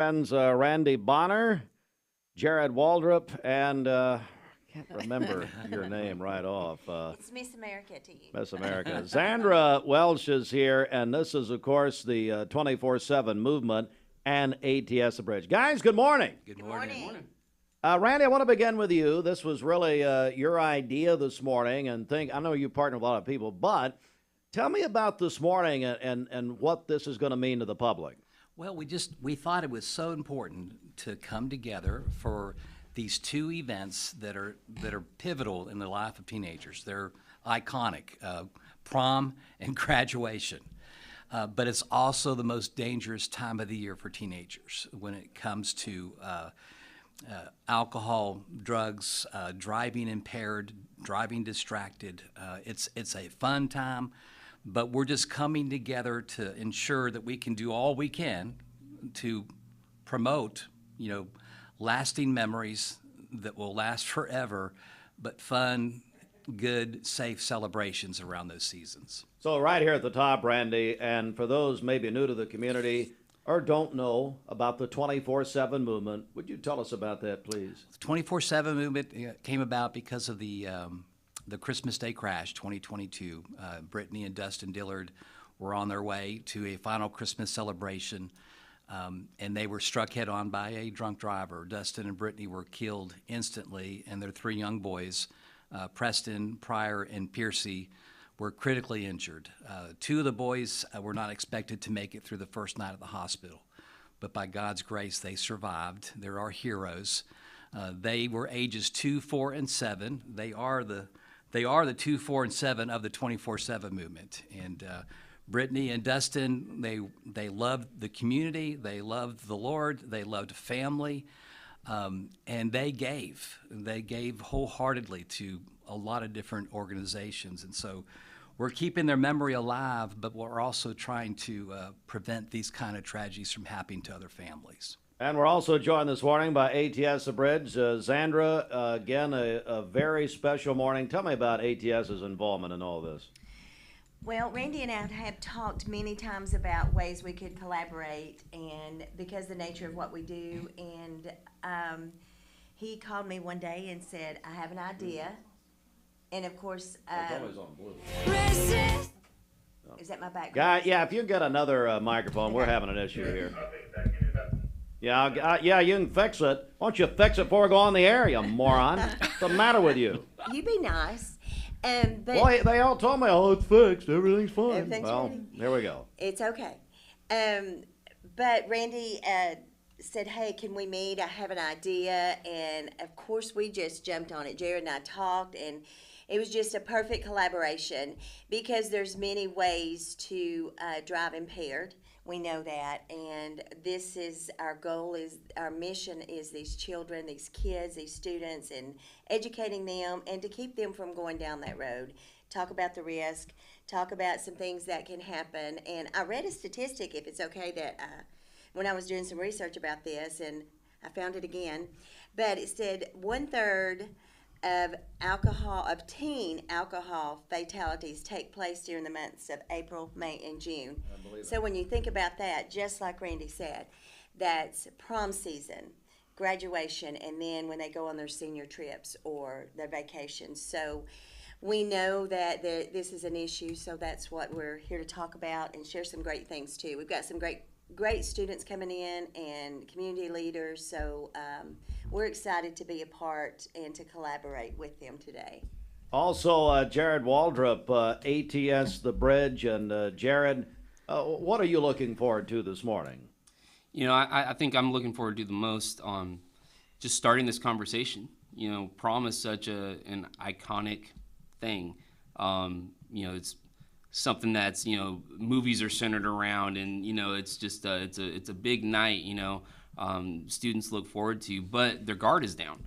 Friends Randy Bonner, Jared Waldrop, and can't remember your name right off. It's Miss America to you. Miss America. Zandra Welsh is here, and this is, of course, the 24/7 movement and ATS the Bridge. Guys, good morning. Good Good morning. morning. Randy, I want to begin with you. This was really your idea this morning, and I know you partner with a lot of people, but tell me about this morning and what this is going to mean to the public. Well, we thought it was so important to come together for these two events that are pivotal in the life of teenagers. They're iconic, prom and graduation. But it's also the most dangerous time of the year for teenagers when it comes to alcohol, drugs, driving impaired, driving distracted. It's a fun time, but we're just coming together to ensure that we can do all we can to promote, lasting memories that will last forever, but fun, good, safe celebrations around those seasons. So right here at the top, Randy, and for those maybe new to the community or don't know about the 24/7 movement, would you tell us about that, please? The 24/7 movement came about because of the Christmas Day crash, 2022. Brittany and Dustin Dillard were on their way to a final Christmas celebration, and they were struck head on by a drunk driver. Dustin and Brittany were killed instantly, and their three young boys, Preston, Pryor, and Piercy, were critically injured. Two of the boys were not expected to make it through the first night at the hospital, but by God's grace, they survived. They're our heroes. They were ages 2, 4, and 7. They are the 2, 4, and 7 of the 24/7 movement. And Brittany and Dustin, they loved the community, they loved the Lord, they loved family, and they gave wholeheartedly to a lot of different organizations. And so we're keeping their memory alive, but we're also trying to prevent these kind of tragedies from happening to other families. And we're also joined this morning by ATS the Bridge. Zandra, again, a very special morning. Tell me about ATS's involvement in all this. Well, Randy and I have talked many times about ways we could collaborate, and because the nature of what we do, and he called me one day and said, I have an idea. And of course, It's always on blue. is that my background? Guy, yeah, if you can get another microphone, we're having an issue here. Yeah, you can fix it. Why don't you fix it before we go on the air, you moron? What's the matter with you? You be nice. But Well, they all told me, oh, it's fixed. Everything's fine. Everything's Well, fine. here we go. it's okay. But Randy said, hey, can we meet? I have an idea. And of course, we just jumped on it. Jared and I talked, and it was just a perfect collaboration because there's many ways to drive impaired. We know that, and this is our goal, is our mission is these children, these kids, these students, and educating them and to keep them from going down that road. Talk about the risk, talk about some things that can happen. And I read a statistic, if it's okay, that when I was doing some research about this, and I found it again, but it said 1/3 of teen alcohol fatalities take place during the months of April, May, and June. So when you think about that, just like Randy said, that's prom season, graduation, and then when they go on their senior trips or their vacations. So we know that this is an issue, so that's what we're here to talk about and share some great things too. We've got some great students coming in and community leaders, so we're excited to be a part and to collaborate with them today. Also, Jared Waldrop, ATS the Bridge, and Jared, what are you looking forward to this morning? I think I'm looking forward to the most just starting this conversation. Prom is such an iconic thing. It's something that's movies are centered around, and it's just it's a big night. Students look forward to, but their guard is down,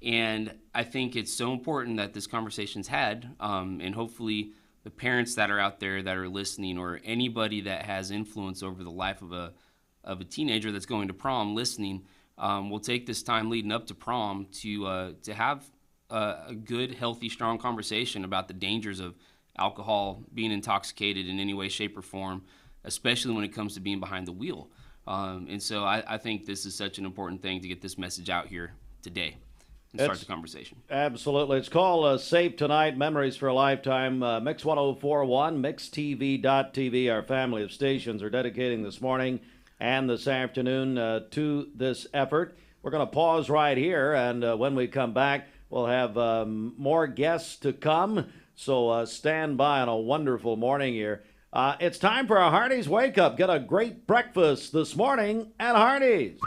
and I think it's so important that this conversation's had, and hopefully the parents that are out there that are listening, or anybody that has influence over the life of a teenager that's going to prom listening, will take this time leading up to prom to have a good, healthy, strong conversation about the dangers of alcohol, being intoxicated in any way, shape, or form, especially when it comes to being behind the wheel. And so I think this is such an important thing to get this message out here today and start It's- the conversation. Absolutely. It's called Save Tonight, Memories for a Lifetime. Mix 1041, mixtv.tv. Our family of stations are dedicating this morning and this afternoon to this effort. We're going to pause right here, and when we come back, we'll have more guests to come. So stand by on a wonderful morning here. It's time for a Hardee's Wake Up. Get a great breakfast this morning at Hardee's.